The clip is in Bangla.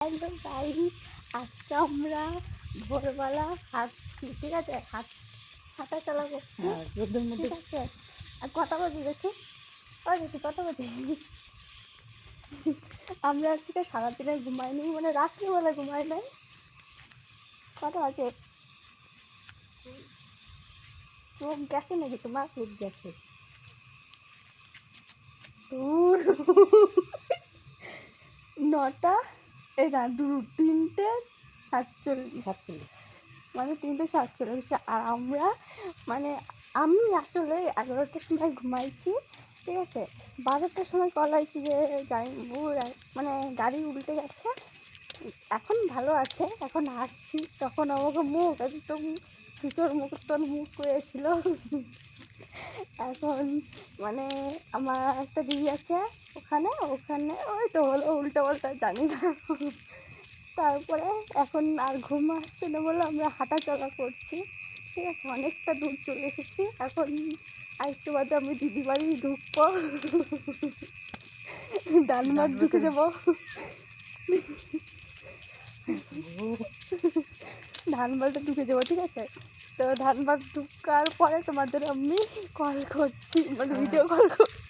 হ্যালো গাইস, আজকে আমরা ভোরবেলা হাঁটছি, ঠিক আছে? হাঁটা চলা করছি, রোদের মধ্যে ঠিক আছে? আর কটা বাজে দেখি, ওই দেখি কটা বাজে। আমরা আজকে সারাদিনে ঘুমাইনি, মানে রাত্রিবেলা ঘুমাই নাই। কটা বাজে? চোখ গেছে নাকি তোমার? চোখ গেছে। দূর। নটা, এই না, 3:47, 47। মানে 3:47। আর আমরা, মানে আমি আসলে 11টার সময় ঘুমাইছি, ঠিক আছে? 12টার সময় কল আইছি যে মানে গাড়ি উল্টে গেছে। এখন ভালো আছে, এখন আসছি, তখন আমাকে মুখ একদম সুচোর মুখ করেছিল। এখন মানে আমার একটা দিদি আছে ওখানে ওখানে ওই তো হলো উল্টো পাল্টা জানি না। তারপরে এখন আর ঘুম আসছে না বলে আমরা হাঁটা চলা করছি, ঠিক আছে? অনেকটা দূর চলে এসেছি। এখন আরেকটু বাদে আমি দিদি বাড়ি ঢুকবো, ডানবাদ ঢুকে যাবো, ধানবাদে ঢুকে যাবো, ঠিক আছে? তো ধানবাদ ঢুকার পরে তোমাদের আমি কল করছি, মানে ভিডিও কল করছি।